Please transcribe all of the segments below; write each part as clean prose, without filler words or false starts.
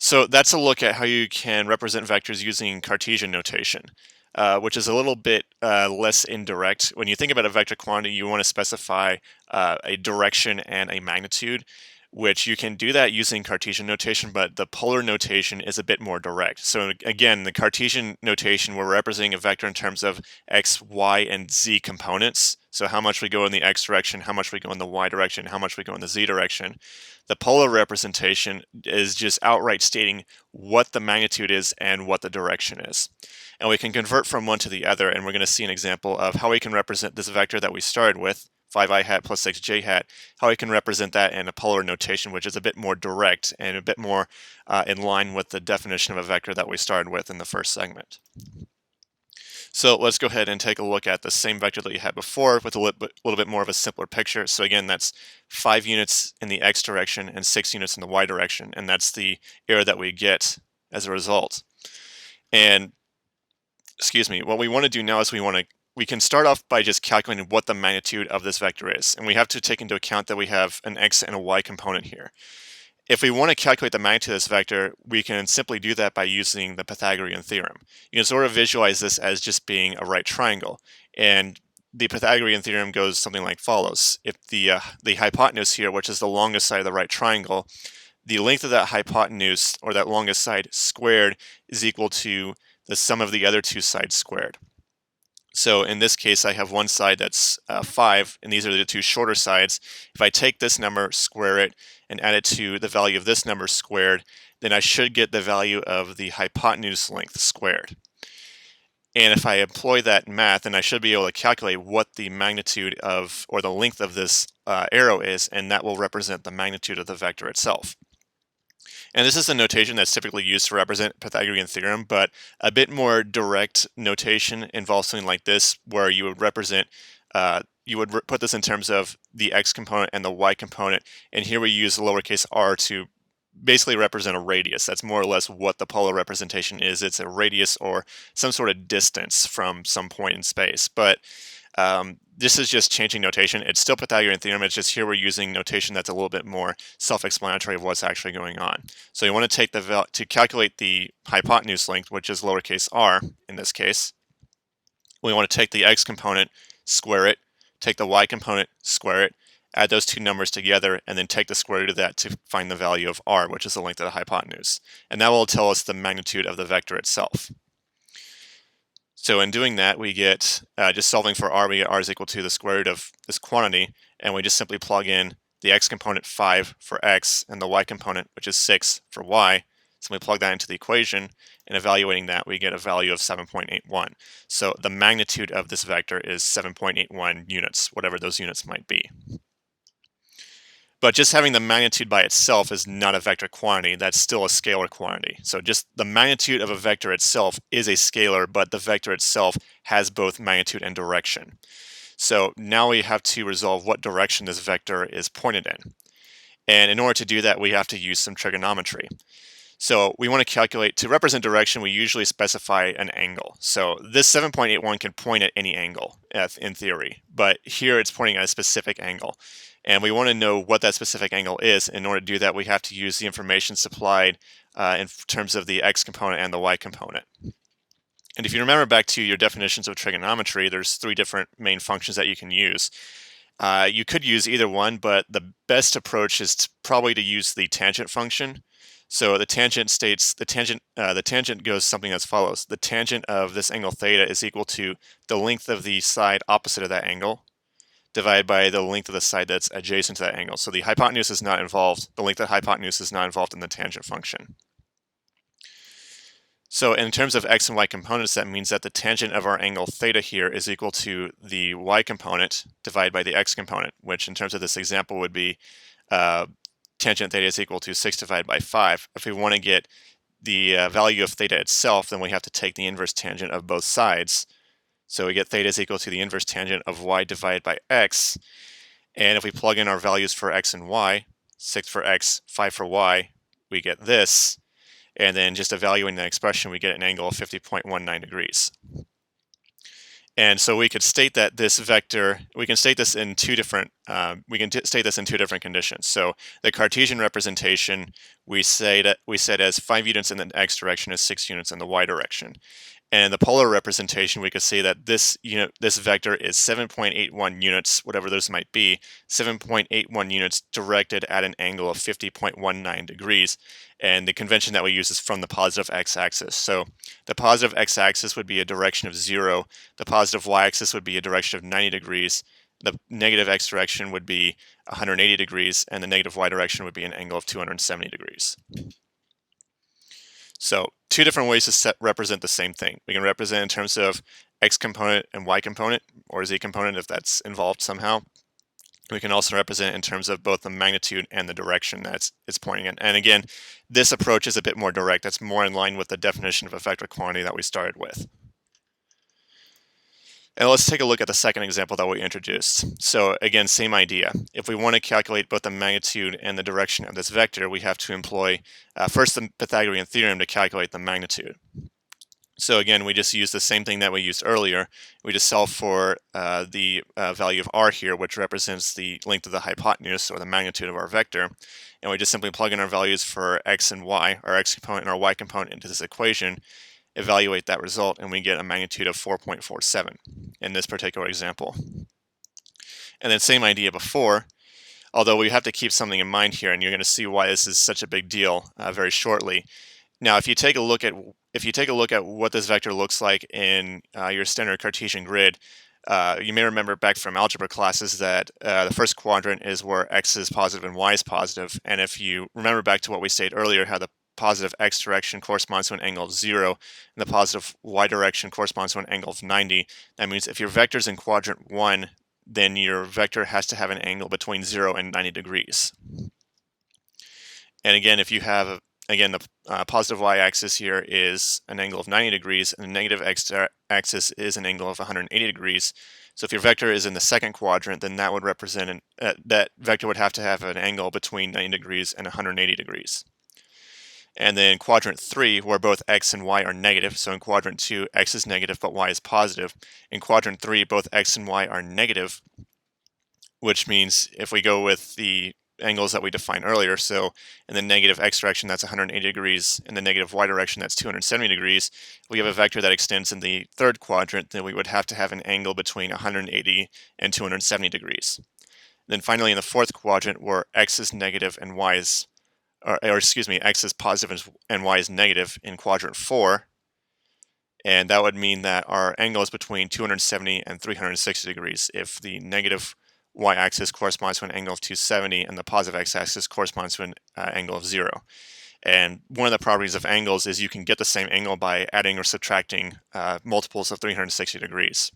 So that's a look at how you can represent vectors using Cartesian notation, which is a little bit less indirect. When you think about a vector quantity, you want to specify a direction and a magnitude, which you can do that using Cartesian notation, but the polar notation is a bit more direct. So again, the Cartesian notation, we're representing a vector in terms of x, y, and z components. So how much we go in the x direction, how much we go in the y direction, how much we go in the z direction. The polar representation is just outright stating what the magnitude is and what the direction is. And we can convert from one to the other, and we're going to see an example of how we can represent this vector that we started with, 5i hat plus 6j hat, how we can represent that in a polar notation, which is a bit more direct and a bit more in line with the definition of a vector that we started with in the first segment. So let's go ahead and take a look at the same vector that you had before with a little bit more of a simpler picture. So again, that's 5 units in the x direction and 6 units in the y direction, and that's the error that we get as a result. And what we want to do now is we can start off by just calculating what the magnitude of this vector is, and we have to take into account that we have an x and a y component here. If we want to calculate the magnitude of this vector, we can simply do that by using the Pythagorean Theorem. You can sort of visualize this as just being a right triangle, and the Pythagorean Theorem goes something like follows. If the hypotenuse here, which is the longest side of the right triangle, the length of that hypotenuse, or that longest side squared, is equal to the sum of the other two sides squared. So in this case, I have one side that's 5, and these are the two shorter sides. If I take this number, square it, and add it to the value of this number squared, then I should get the value of the hypotenuse length squared. And if I employ that math, then I should be able to calculate what the magnitude of, or the length of this arrow is, and that will represent the magnitude of the vector itself. And this is the notation that's typically used to represent Pythagorean theorem, but a bit more direct notation involves something like this, where you would represent, put this in terms of the x component and the y component, and here we use the lowercase r to basically represent a radius. That's more or less what the polar representation is. It's a radius or some sort of distance from some point in space, but this is just changing notation. It's still Pythagorean theorem, it's just here we're using notation that's a little bit more self-explanatory of what's actually going on. So you want to take to calculate the hypotenuse length, which is lowercase r in this case, we want to take the x component, square it, take the y component, square it, add those two numbers together, and then take the square root of that to find the value of r, which is the length of the hypotenuse. And that will tell us the magnitude of the vector itself. So in doing that, we get, just solving for r, we get r is equal to the square root of this quantity, and we just simply plug in the x component 5 for x, and the y component, which is 6 for y. So we plug that into the equation, and evaluating that, we get a value of 7.81. So the magnitude of this vector is 7.81 units, whatever those units might be. But just having the magnitude by itself is not a vector quantity, that's still a scalar quantity. So just the magnitude of a vector itself is a scalar, but the vector itself has both magnitude and direction. So now we have to resolve what direction this vector is pointed in. And in order to do that, we have to use some trigonometry. So we want to calculate, to represent direction, we usually specify an angle. So this 7.81 can point at any angle in theory, but here it's pointing at a specific angle. And we want to know what that specific angle is. In order to do that, we have to use the information supplied in terms of the x component and the y component. And if you remember back to your definitions of trigonometry, there's 3 different main functions that you can use. You could use either one, but the best approach is probably to use the tangent function. So the tangent goes something as follows. The tangent of this angle theta is equal to the length of the side opposite of that angle divided by the length of the side that's adjacent to that angle. So the hypotenuse is not involved, the length of the hypotenuse is not involved in the tangent function. So in terms of x and y components, that means that the tangent of our angle theta here is equal to the y component divided by the x component, which in terms of this example would be tangent theta is equal to 6 divided by 5. If we want to get the value of theta itself, then we have to take the inverse tangent of both sides. So we get theta is equal to the inverse tangent of y divided by x. And if we plug in our values for x and y, 6 for x, 5 for y, we get this. And then just evaluating that expression, we get an angle of 50.19 degrees. And so we could state that this vector, we can state this in two different conditions. So the Cartesian representation, we said as 5 units in the x direction is 6 units in the y direction. And the polar representation, we could say that this vector is 7.81 units, whatever those might be, 7.81 units directed at an angle of 50.19 degrees. And the convention that we use is from the positive x-axis. So the positive x-axis would be a direction of 0, the positive y-axis would be a direction of 90 degrees, the negative x direction would be 180 degrees, and the negative y direction would be an angle of 270 degrees. So two different ways to represent the same thing. We can represent in terms of x component and y component, or z component if that's involved somehow. We can also represent in terms of both the magnitude and the direction that it's pointing in. And again, this approach is a bit more direct. That's more in line with the definition of a vector quantity that we started with. And let's take a look at the second example that we introduced. So again, same idea. If we want to calculate both the magnitude and the direction of this vector, we have to employ first the Pythagorean Theorem to calculate the magnitude. So again, we just use the same thing that we used earlier. We just solve for the value of r here, which represents the length of the hypotenuse, or the magnitude of our vector. And we just simply plug in our values for x and y, our x component and our y component, into this equation, evaluate that result, and we get a magnitude of 4.47 in this particular example. And then same idea before, although we have to keep something in mind here, and you're going to see why this is such a big deal very shortly. Now, if you take a look at what this vector looks like in your standard Cartesian grid, you may remember back from algebra classes that the first quadrant is where x is positive and y is positive. And if you remember back to what we stated earlier, how the positive x direction corresponds to an angle of 0, and the positive y direction corresponds to an angle of 90. That means if your vector is in quadrant 1, then your vector has to have an angle between 0 and 90 degrees. And again, if you have, the positive y-axis here is an angle of 90 degrees, and the negative x-axis is an angle of 180 degrees. So if your vector is in the second quadrant, then that would represent, that vector would have to have an angle between 90 degrees and 180 degrees. And then quadrant 3, where both x and y are negative. So in quadrant 2, x is negative, but y is positive. In quadrant 3, both x and y are negative, which means if we go with the angles that we defined earlier, so in the negative x direction, that's 180 degrees. In the negative y direction, that's 270 degrees. If we have a vector that extends in the third quadrant, then we would have to have an angle between 180 and 270 degrees. Then finally, in the fourth quadrant, where x is negative and y is x is positive and y is negative in quadrant 4, and that would mean that our angle is between 270 and 360 degrees if the negative y-axis corresponds to an angle of 270 and the positive x-axis corresponds to an angle of 0. And one of the properties of angles is you can get the same angle by adding or subtracting multiples of 360 degrees.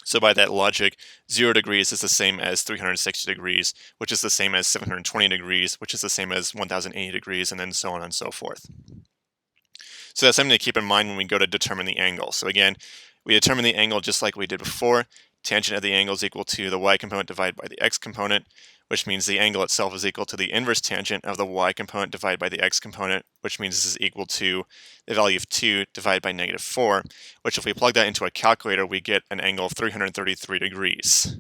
So by that logic, 0 degrees is the same as 360 degrees, which is the same as 720 degrees, which is the same as 1080 degrees, and then so on and so forth. So that's something to keep in mind when we go to determine the angle. So again, we determine the angle just like we did before. Tangent of the angle is equal to the y component divided by the x component, which means the angle itself is equal to the inverse tangent of the y component divided by the x component, which means this is equal to the value of 2 divided by negative 4, which if we plug that into a calculator, we get an angle of 333 degrees,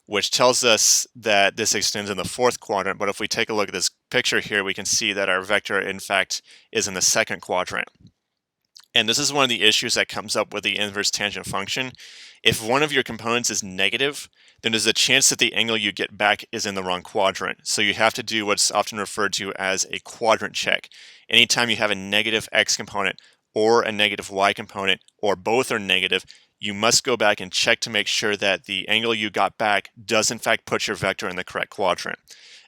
which tells us that this extends in the fourth quadrant. But if we take a look at this picture here, we can see that our vector, in fact, is in the second quadrant. And this is one of the issues that comes up with the inverse tangent function. If one of your components is negative, then there's a chance that the angle you get back is in the wrong quadrant. So you have to do what's often referred to as a quadrant check. Anytime you have a negative x component or a negative y component, or both are negative, you must go back and check to make sure that the angle you got back does in fact put your vector in the correct quadrant.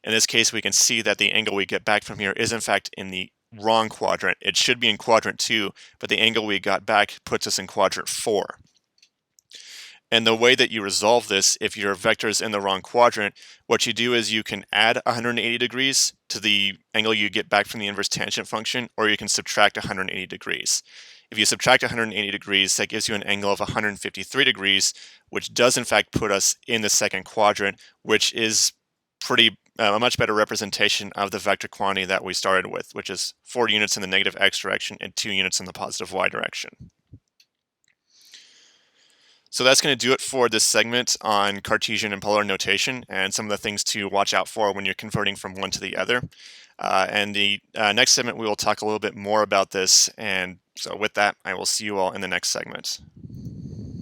In this case, we can see that the angle we get back from here is in fact in the wrong quadrant. It should be in quadrant 2, but the angle we got back puts us in quadrant 4. And the way that you resolve this, if your vector is in the wrong quadrant, what you do is you can add 180 degrees to the angle you get back from the inverse tangent function, or you can subtract 180 degrees. If you subtract 180 degrees, that gives you an angle of 153 degrees, which does in fact put us in the second quadrant, which is a much better representation of the vector quantity that we started with, which is 4 units in the negative x direction and 2 units in the positive y direction. So that's going to do it for this segment on Cartesian and polar notation and some of the things to watch out for when you're converting from one to the other. And the next segment, we will talk a little bit more about this. And so with that, I will see you all in the next segment.